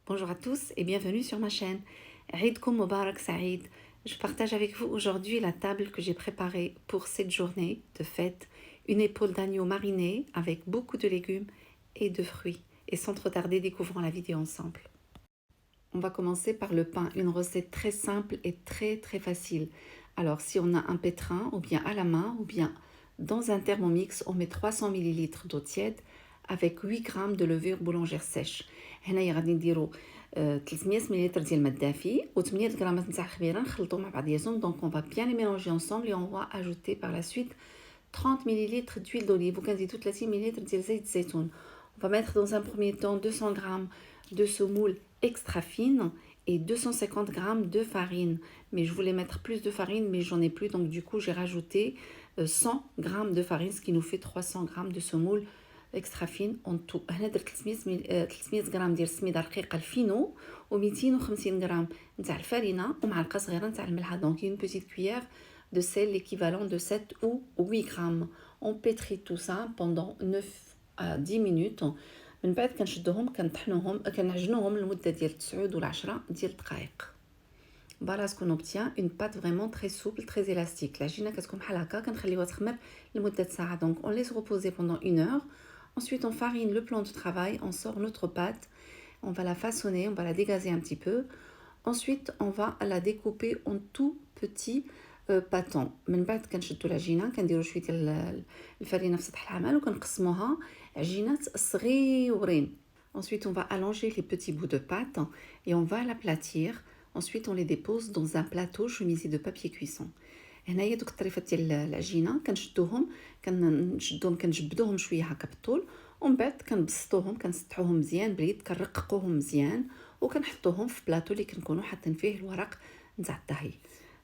Bonjour à tous et bienvenue sur ma chaîne. Eid Koum Mubarak Saïd. Je partage avec vous aujourd'hui la table que j'ai préparée pour cette journée de fête. Une épaule d'agneau marinée avec beaucoup de légumes et de fruits. Et sans trop tarder, découvrons la vidéo ensemble. On va commencer par le pain, une recette très simple et très facile. Alors si on a un pétrin ou bien à la main ou bien dans un thermomix, on met 300 ml d'eau tiède avec 8 g de levure boulangère sèche. هنايا غادي نديرو 300 مل ديال الماء دافي و 8 غرامات نتاع الخميره نخلطو مع بعضياتهم. Donc on va bien les mélanger ensemble et on va ajouter par la suite 30 ml d'huile d'olive وكنزيدو 30 ml ديال زيت الزيتون. On va mettre dans un premier temps 200 g de semoule extra fine et 250 g de farine. Mais je voulais mettre plus de farine, mais j'en ai plus, donc du coup j'ai rajouté 100 g de farine, ce qui nous fait 300 g de semoule extra fine en tout. هنا درت 300 غرام ديال السميده رقيقه الفينو و250 غرام نتاع الفرينه ومعلقه صغيره نتاع الملحه. Donc une petite cuillère de sel l'équivalent de 7 ou 8 grammes. On pétrit tout ça pendant 9 à 10 minutes. من بعد كنشدوهم كنعجنوهم لمده ديال 9 ولا 10 ديال الدقائق. Voilà ce qu'on obtient, une pâte vraiment très souple, très élastique. La gina كتكون بحال هكا كنخليوها تخمر لمده ساعه. Donc on laisse reposer pendant 1 heure. Ensuite, on farine le plan de travail, on sort notre pâte, on va la façonner, on va la dégazer un petit peu. Ensuite, on va la découper en tout petits bâtons. من بعد كنشدو العجينه كنديرو شويه ديال الفرينه في سطح العمل وكنقسموها عجينات صغيورين. Ensuite, on va allonger les petits bouts de pâte et on va l'aplatir. Ensuite, on les dépose dans un plateau chemisé de papier cuisson. هنايا دوك الطريفات ديال العجينه كنشدوهم كنجبدوهم شويه هكا بالطول ومن بعد كنبسطوهم كنسطحوهم مزيان باليد كنرققوهم مزيان وكنحطوهم في بلاطو اللي كنكونوا حاطين فيه الورق نتاع الطهي.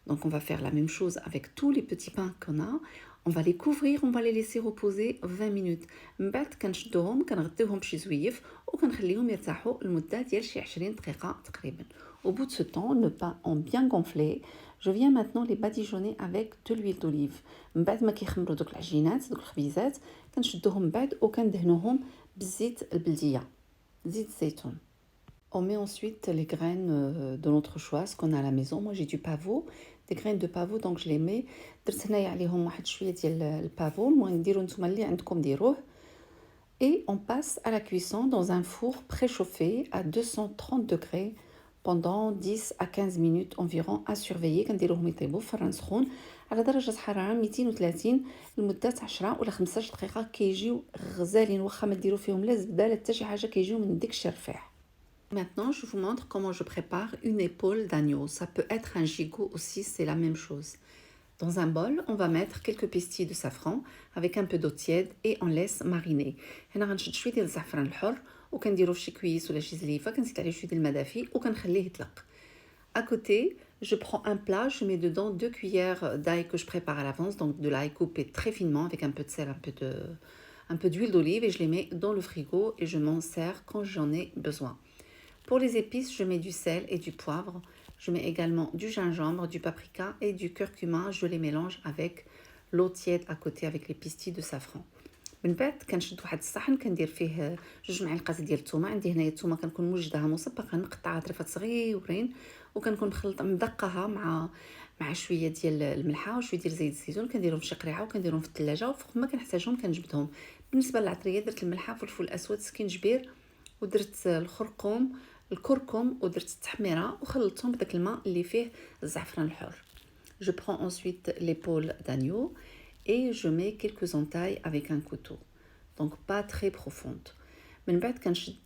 Donc on va faire la même chose avec tous les petits pains qu'on a. On va les couvrir, on va les laisser reposer 20 minutes. من بعد كنشدوهم كنغطيوهم بشي زويف وكنخليهم يرتاحوا لمده ديال شي 20 دقيقه تقريبا. Au bout de ce temps, le pain ont bien gonflé. Je viens maintenant les badigeonner avec de l'huile d'olive. من بعد ما كيخمروا دوك العجينات دوك الخبيزات كنشدوهم من بعد وكندهنوهم بالزيت البلديه زيت الزيتون. On met ensuite les graines de notre choix, ce qu'on a à la maison. Moi j'ai du pavot, des graines de pavot, donc je les mets. درت هنايا عليهم واحد شويه ديال البافو. المهم ديروا نتوما اللي عندكم ديروه. Et on passe à la cuisson dans un four préchauffé à 230 degrés pendant 10 à 15 minutes environ à surveiller. كنديروهم يطيبوا في فران سخون على درجة حرارة 230 لمدة 10 ولا 15 دقيقة. كيجيو غزالين واخا ما ديروا فيهم لا زبدة لا حتى شي حاجة كيجيو من ديك الشرفاح. Maintenant, je vous montre comment je prépare une épaule d'agneau. Ça peut être un gigot aussi, c'est la même chose. Dans un bol, on va mettre quelques pistilles de safran avec un peu d'eau tiède et on laisse mariner. هنا غنشد شويه ديال الزعفران الحر وكنديرو في شي كويس ولا شي زليفه كنزيد عليه شويه ديال الماء دافي وكنخليه يطلق. À côté, je prends un plat, je mets dedans 2 cuillères d'ail que je prépare à l'avance, donc de l'ail coupé très finement avec un peu de sel, un peu d'huile d'olive et je les mets dans le frigo et je m'en sers quand j'en ai besoin. Pour les épices, je mets du sel et du poivre. Je mets également du gingembre, du paprika et du curcuma. Je les mélange avec l'eau tiède à côté avec les pistilles de safran. من بعد كنشد واحد الصحن كندير فيه 2 معالق ديال الثومه. عندي هنايا الثومه كنكون موجداها مسبقا نقطعها طريفات صغيورين وكنكون مدقها مع شويه ديال الملحه وشويه ديال زيت الزيتون. كنديرهم في شي قريعه وكنديرهم في الثلاجه وفوق ما كنحتاجهم كنجبدهم. بالنسبه للعطريه درت الملحه فلفل اسود سكينجبير ودرت الكركم ودرت التحميره وخلطتهم بداك الماء اللي فيه الزعفران الحر. Je prends ensuite l'épaule d'agneau et je mets quelques entailles avec un couteau. Donc pas très profonde. من بعد كنشد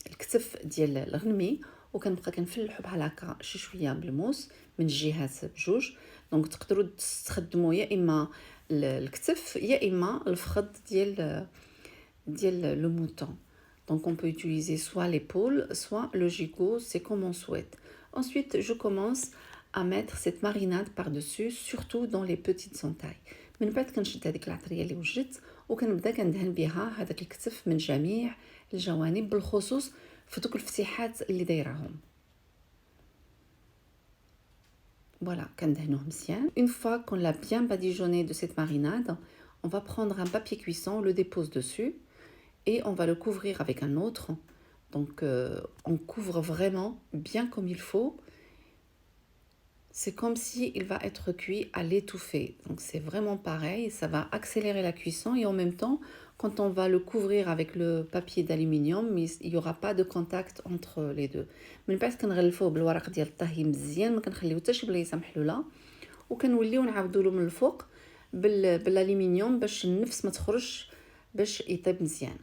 الكتف ديال الغنمي وكنبقى كنفلحو بحال هكا شي شويه بالموس من الجهات بجوج. دونك تقدروا تستخدموا يا اما الكتف يا اما الفخذ ديال لو موطون. Donc on peut utiliser soit l'épaule, soit le gigot, c'est comme on souhaite. Ensuite, je commence à mettre cette marinade par-dessus, surtout dans les petites entailles. من بعد كنشد هذيك العطريه اللي وجدت وكنبدا كندهن بها هذاك الكتف من جميع الجوانب بالخصوص في دوك الفتحات اللي دايرهم. Voilà, كندهنوه مزيان. Une fois qu'on l'a bien badigeonné de cette marinade, on va prendre un papier cuisson, le dépose dessus et on va le couvrir avec un autre Donc on couvre vraiment bien comme il faut. C'est comme si il va être cuit à l'étouffée. Donc c'est vraiment pareil, ça va accélérer la cuisson et en même temps, quand on va le couvrir avec le papier d'aluminium, il n'y aura pas de contact entre les deux. من بعد كنغلفوه بالورق ديال الطهي مزيان، ما كنخليو حتى شي بلايصه محلوله، وكنوليو نعاودوا له من الفوق بالالومنيوم باش النفس ما تخرجش، باش يطيب مزيان.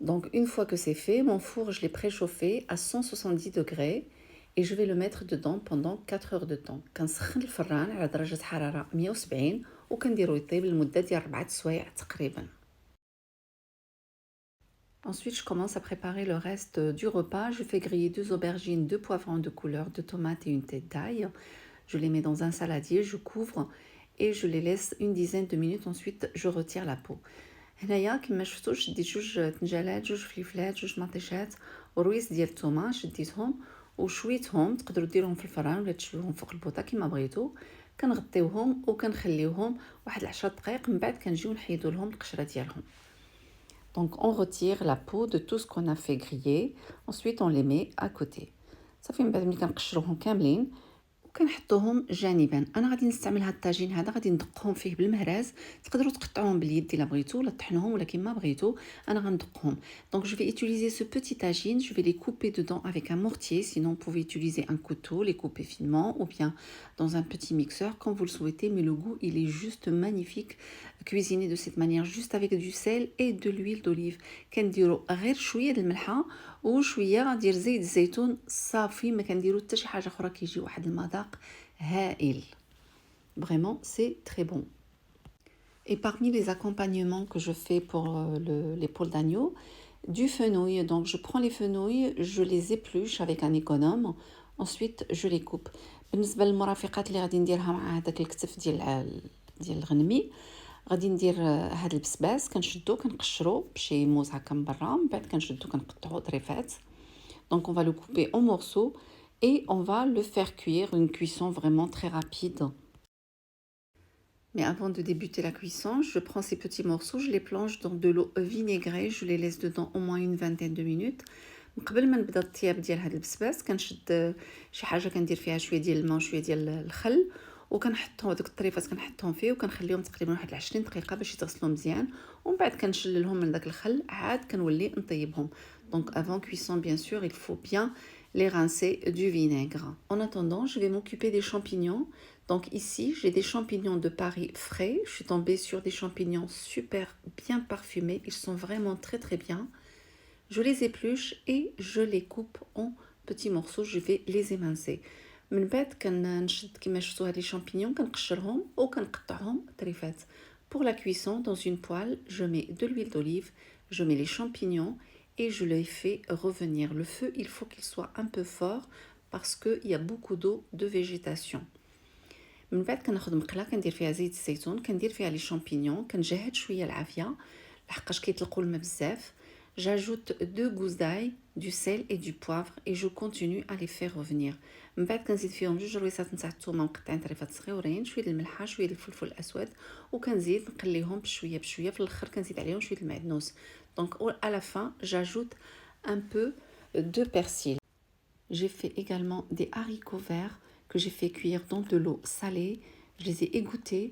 Donc une fois que c'est fait, mon four je l'ai préchauffé à 170 degrés et je vais le mettre dedans pendant 4 heures de temps. كنسخن الفران على درجة حرارة 170 وكنديرو يطيب لمدة ديال 4 سوايع تقريبا. Ensuite, je commence à préparer le reste du repas. Je fais griller 2 aubergines, 2 poivrons de couleur, 2 tomates et une tête d'ail. Je les mets dans un saladier, je couvre et je les laisse une dizaine de minutes. Ensuite, je retire la peau. هنايا كما شفتوا شديت جوج طنجالات، جوج فليفلات، جوج مطيشات ورويس ديال الثومه، شديتهم وشويتهم. تقدروا ديروهم في الفران ولا تشويوهم فوق البوطه كما بغيتوا. كنغطيوهم وكنخليوهم واحد 10 دقائق، من بعد كنجيو نحيدوا لهم القشره ديالهم. Donc on retire la peau de tout ce qu'on a fait griller. Ensuite on les met à côté. صافي من بعد ملي كنقشروهم كاملين وكنحطوهم جانبا. انا غادي نستعمل هاد الطاجين هذا، غادي ندقهم فيه بالمهراز. تقدروا تقطعوهم باليد الا بغيتو ولا طحنوهم، ولكن ما بغيتو انا غندقهم. Donc je vais utiliser ce petit tagine, je vais les couper dedans avec un mortier, sinon vous pouvez utiliser un couteau, les couper finement ou bien dans un petit mixeur comme vous le souhaitez, mais le goût il est juste magnifique cuisiné de cette manière, juste avec du sel et de l'huile d'olive. كنديروا غير شويه د الملحه وشويه ديال زيت الزيتون صافي، ما كنديروا حتى شي حاجه اخرى، كيجي واحد المذاق هائل. Vraiment, c'est très bon. Et parmi les accompagnements que je fais pour l'épaule d'agneau, du fenouil. Donc je prends les fenouils, je les épluche avec un économe. Ensuite, je les coupe. بالنسبه للمرافقات اللي غادي نديرها مع هذاك الكتف ديال الغنمي، غادي ندير هاد البسباس، كنشدو كنقشرو بشي موز هكا من برا، من بعد كنشدو كنقطعو طريفات. Donc on va le couper en morceaux et on va le faire cuire, une cuisson vraiment très rapide. Mais avant de débuter la cuisson, je prends ces petits morceaux, je les plonge dans de l'eau vinaigrée, je les laisse dedans au moins une vingtaine de minutes. قبل ما نبدا الطياب ديال هاد البسباس كنشد شي حاجه كندير فيها شويه ديال الماء وشويه ديال الخل، وكنحطهم هذوك الطريفات كنحطهم فيه وكنخليهم تقريبا واحد 20 دقيقه باش يتغسلوا مزيان، ومن بعد كنشللهم من داك الخل عاد كنولي نطيبهم. Donc avant cuisson bien sûr, il faut bien les rincer du vinaigre. En attendant, je vais m'occuper des champignons. Donc ici, j'ai des champignons de Paris frais. Je suis tombée sur des champignons super bien parfumés. Ils sont vraiment très très bien. Je les épluche et je les coupe en petits morceaux. Je vais les émincer. من بعد كنشد كما شفتوا هاد لي شامبينيون كنقشرهم وكنقطعهم طريفات. Pour la cuisson, dans une poêle, je mets de l'huile d'olive, je mets les champignons et je les fais revenir. Le feu, il faut qu'il soit un peu fort parce qu'il y a beaucoup d'eau de végétation. من بعد كناخذ مقله كندير فيها زيت الزيتون، كندير فيها لي شامبينيون، كنجهد شويه العافيه لحقاش كيطلقوا الماء بزاف. J'ajoute 2 gousses d'ail, du sel et du poivre et je continue à les faire revenir. من بعد كنزيد فيهم 2 رويصات نتاع الثومه مقطعين طريفات صغيورين، شويه الملحه، شويه الفلفل الاسود، وكنزيد نقليهم بشويه بشويه. في الاخر كنزيد عليهم شويه المعدنوس. Donc à la fin, j'ajoute un peu de persil. J'ai fait également des haricots verts que j'ai fait cuire dans de l'eau salée. Je les ai égouttés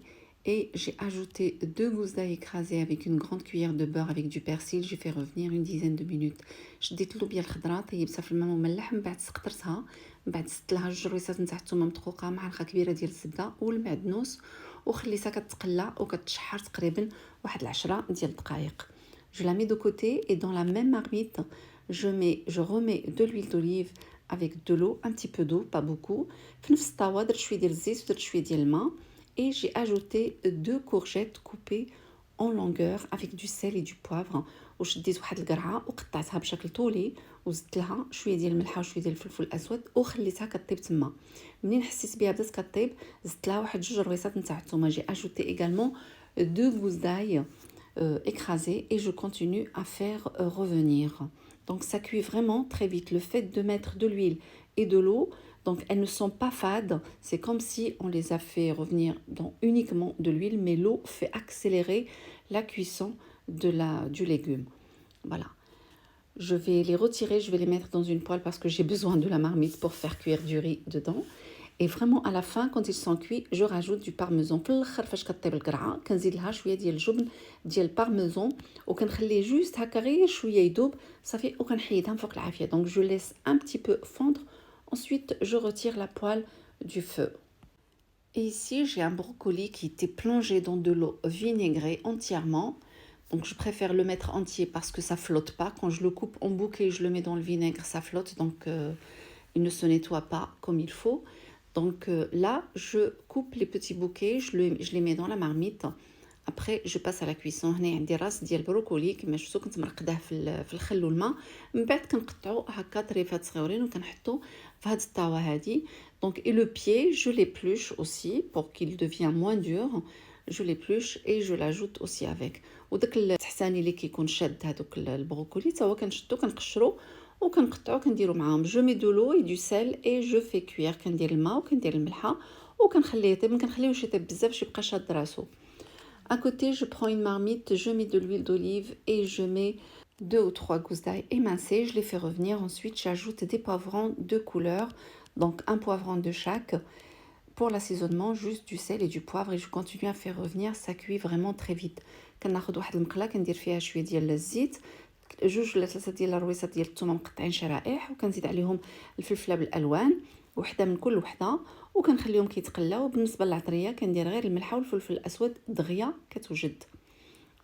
et j'ai ajouté 2 gousses d'ail écrasées avec une grande cuillère de beurre avec du persil. J'ai fait revenir une dizaine de minutes. شديت اللوبيا الخضراء طيبتها في الماء مملح، من بعد سقطرتها، من بعد زدت لها 2 رويصات نتاع الثومه مدقوقه، معلقه كبيره ديال الزبده والمعدنوس، وخليتها كتقلى وكتشحر تقريبا واحد 10 ديال الدقائق. Je la mets de côté et dans la même marmite, je remets de l'huile d'olive avec de l'eau, un petit peu d'eau, pas beaucoup. في نفس الطاوه درت شويه ديال الزيت ودرت شويه ديال الماء et j'ai ajouté 2 courgettes coupées en longueur avec du sel et du poivre. وشديت واحد القرعه وقطعتها بشكل طولي وزدت لها شويه ديال الملحه وشويه ديال الفلفل الاسود وخليتها كطيب تما. منين حسيت بها بدات كطيب زدت لها واحد 2 رويصات نتاع الثومه. J'ai ajouté également 2 gousses d'ail écrasées et je continue à faire revenir. Donc ça cuit vraiment très vite. Le fait de mettre de l'huile et de l'eau, donc elles ne sont pas fades, c'est comme si on les a fait revenir dans uniquement de l'huile, mais l'eau fait accélérer la cuisson du légume. Voilà. Je vais les retirer, je vais les mettre dans une poêle parce que j'ai besoin de la marmite pour faire cuire du riz dedans. Et vraiment à la fin, quand ils sont cuits, je rajoute du parmesan. في الاخر فاش كطيب القرعه كنزيد لها شويه ديال الجبن ديال البارميزان وكنخليه جوست هكا غير شويه يذوب صافي وكنحيدها من فوق العافيه. Donc je laisse un petit peu fondre. Ensuite, je retire la poêle du feu. Et ici, j'ai un brocoli qui était plongé dans de l'eau vinaigrée entièrement. Donc je préfère le mettre entier parce que ça flotte pas. Quand je le coupe en bouquet, je le mets dans le vinaigre, ça flotte. Donc il ne se nettoie pas comme il faut. Donc là, je coupe les petits bouquets, je les mets dans la marmite. Après, je passe à la cuisson. هنا عندي راس ديال البروكولي كما شفتوا كنت مرقداه في الخل والماء. من بعد كنقطعو هكا طريفات صغيورين وكنحطو في هاد الطاوه هادي. Donc et le pied, je l'épluche aussi pour qu'il devienne moins dur. Je l'épluche et je l'ajoute aussi avec. وداك التحساني اللي كيكون شاد هذوك البروكولي تا هو كنشدو كنقشرو وكنقطعو كنديرو معاهم. Je mets de l'eau et du sel et je fais cuire. كندير الماء وكندير الملحه وكنخليه يطيب. ما كنخليوش يطيب بزاف باش يبقى شاد راسو. À côté, je prends une marmite, je mets de l'huile d'olive et je mets 2 ou 3 gousses d'ail émincées. Je les fais revenir. Ensuite, j'ajoute des poivrons de couleur, donc un poivron de chaque. Pour l'assaisonnement, juste du sel et du poivre et je continue à faire revenir. Ça cuit vraiment très vite. كناخذ واحد المقله كندير فيها شويه ديال الزيت، 2 ولا 3 ديال الرويصات ديال الثومه مقطعين شرائح وكنزيد عليهم الفلفله بالالوان وحده من كل وحده وكنخليهم كيتقلاو. بالنسبه للعطريه كندير غير الملح والفلفل الاسود دغيا كتوجد.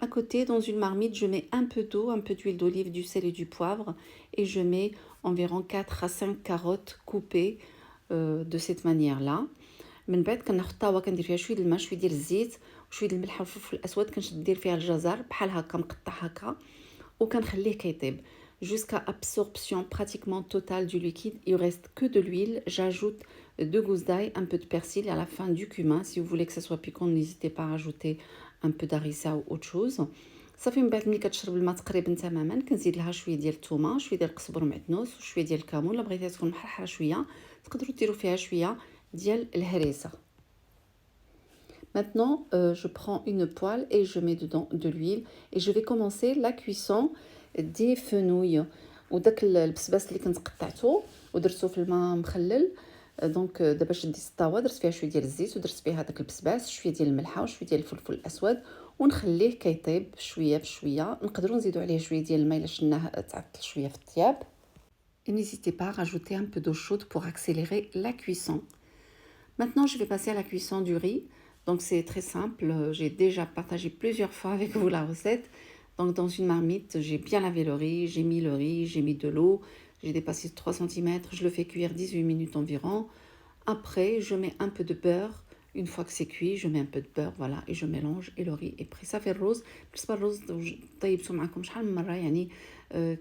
À côté, dans une marmite, je mets un peu d'eau, un peu d'huile d'olive, du sel et du poivre et je mets environ 4 à 5 carottes coupées de cette manière-là. من بعد كناخذ الطاوه كندير فيها شويه الماء شويه ديال الزيت وشويه الملح والفلفل الاسود كندير فيها الجزر بحال هكا مقطع هكا وكنخليه كيطيب jusqu'à absorption pratiquement totale du liquide. Il reste que de l'huile. J'ajoute 2 gousses d'ail, un peu de persil et à la fin du cumin. Si vous voulez que ça soit piquant, n'hésitez pas à rajouter un peu d'harissa ou autre chose. صافي من بعد ملي كتشرب الماء تقريبا تماما كنزيد لها شويه ديال الثومه شويه ديال القزبر معدنوس وشويه ديال الكمون. الا بغيتيها تكون محرحره شويه تقدروا ديروا فيها شويه ديال الهريسه. Maintenant, je prends une poêle et je mets dedans de l'huile et je vais commencer la cuisson des fenouilles. وداك البسباس اللي كنت قطعته ودرتو في الماء مخلل. دونك دابا شديت الطاوه درت فيها شويه ديال الزيت ودرت فيها داك البسباس شويه ديال الملحه وشويه ديال الفلفل الاسود ونخليه كيطيب شويه بشويه. نقدروا نزيدوا عليه شويه ديال الماء الا شناه تعطل شويه في الطياب. Et n'hésitez pas à rajouter un peu d'eau chaude pour accélérer la cuisson. Maintenant, je vais passer à la cuisson du riz. Donc c'est très simple, j'ai déjà partagé plusieurs fois avec vous la recette. Donc dans une marmite, j'ai bien lavé le riz, j'ai mis le riz, j'ai mis de l'eau, j'ai dépassé 3 cm, je le fais cuire 18 minutes environ. Après, je mets un peu de beurre. Une fois que c'est cuit, je mets un peu de beurre, voilà, et je mélange et le riz est prêt. Ça fait الرز. بالنسبه للرز طيبته معكم شحال من مره يعني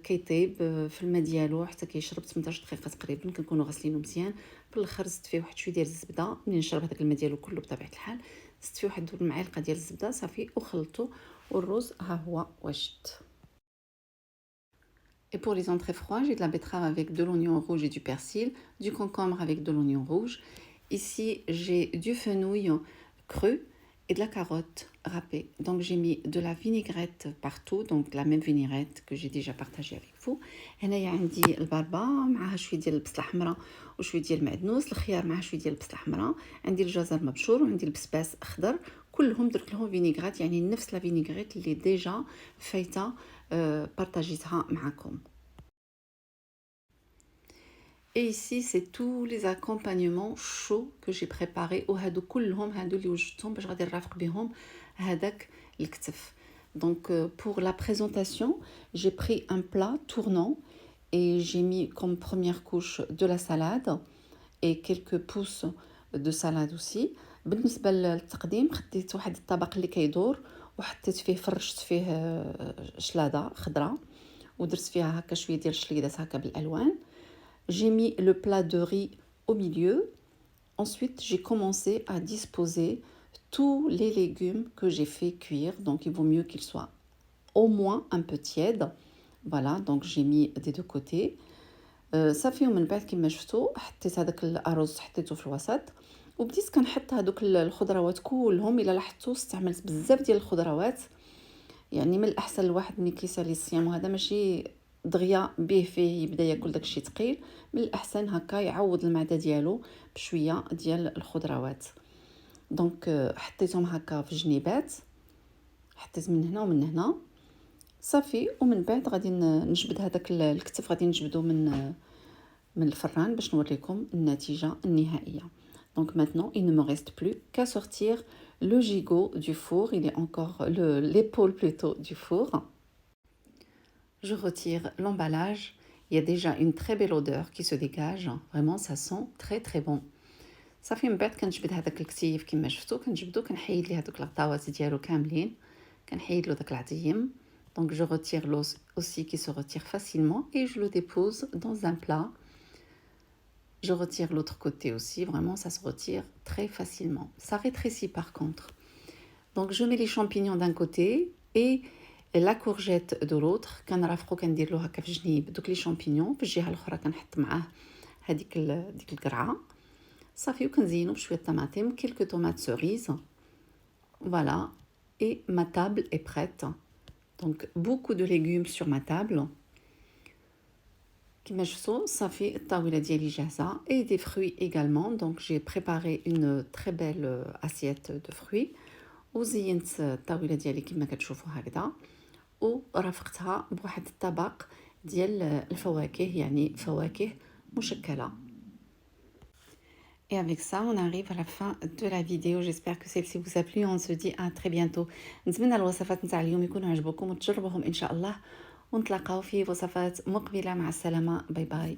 كيطيب في الماء ديالو حتى كيشرب 18 دقيقه تقريبا كنكونوا غاسلينه مزيان. في الاخر زدت فيه واحد شويه ديال الزبده منين شرب هذاك الماء ديالو كله بطبيعه الحال زدت فيه واحد المعلقه ديال الزبده صافي وخلطته والرز ها هو وجد. Et pour les entrées froides, j'ai de la betterave avec de l'oignon rouge et du persil, du concombre avec de l'oignon rouge. Ici, j'ai du fenouil cru et de la carotte râpée. Donc, j'ai mis de la vinaigrette partout, donc la même vinaigrette que j'ai déjà partagée avec vous. هنايا عندي البربة معها شويه ديال البصله حمراء وشويه ديال المعدنوس، الخيار معها شويه ديال البصله حمراء، عندي الجزر مبشور وعندي البسباس اخضر. كلهم درت لهم فينيغرات يعني نفس لا فينيغريت اللي ديجا فايته بارطاجيتها معكم. Et ici, c'est tous les accompagnements chauds que j'ai préparés. وهادو كلهم هادو اللي وجدتهم باش غادي نرافق بهم هذاك الكتف. Donc pour la présentation, j'ai pris un plat tournant et j'ai mis comme première couche de la salade et quelques pousses de salade aussi. بالنسبة للتقديم خديت واحد الطبق اللي كيدور وحطيت فيه فرشت فيه شلاضة خضراء ودرت فيها هكا شوية ديال الشليدات هكا بالألوان. J'ai mis le plat de riz au milieu. Ensuite, j'ai commencé à disposer tous les légumes que j'ai fait cuire. Donc, il vaut mieux qu'ils soient au moins un peu tièdes. Voilà, donc j'ai mis des deux côtés. صافي ومن بعد كما شفتوا حطيت هذاك الأرز حطيته في الوسط وبديت كنحط هذوك الخضروات كلهم. الا لاحظتوا استعملت بزاف ديال الخضروات يعني من الأحسن الواحد ملي كيسالي الصيام وهذا ماشي دغيا به فيه يبدا ياكل داكشي ثقيل، من الاحسن هكا يعوض المعده ديالو بشويه ديال الخضروات. دونك حطيتهم هكا في جنيبات، حطيت من هنا ومن هنا صافي. ومن بعد غادي نجبد هذاك الكتف، غادي نجبدو من الفران باش نوريكم النتيجه النهائيه. Donc maintenant, il ne me reste plus qu'à sortir le gigot du four. Il est encore l'épaule plutôt du four. Je retire l'emballage. Il y a déjà une très belle odeur qui se dégage. Vraiment, ça sent très très bon. صافي من بعد كنجبد هذاك الكتيف كما شفتوا، كنجبدو كنحيد ليه هذوك الغطاوات ديالو كاملين، كنحيد له داك العظيم. Donc je retire l'os aussi qui se retire facilement et je le dépose dans un plat. Je retire l'autre côté aussi, vraiment ça se retire très facilement. Ça rétrécit par contre. Donc je mets les champignons d'un côté et la courgette de l'autre. كنرافقو كندير له هكا في جنيب دوك لي شامبينيون، في الجهه الاخرى كنحط معاه هذيك ديك القرعه صافي. وكنزينو بشويه طماطم، quelques tomates cerises. Voilà, et ma table est prête. Donc beaucoup de légumes sur ma table. كما شفتوا صافي الطاوله ديالي جاهزه. Et des fruits également. Donc j'ai préparé une très belle assiette de fruits وزينت الطاوله ديالي كما كتشوفوا هكذا، ورافقتها بواحد الطبق ديال الفواكه، يعني فواكه مشكله. Et avec ça, on arrive à la fin de la vidéo. J'espère que celle-ci vous a plu. On se dit à très bientôt. نتمنى الوصفات نتاع اليوم يكونوا عجبوكم وتجربوهم ان شاء الله، ونتلاقاو في وصفات مقبله. مع السلامه، باي باي.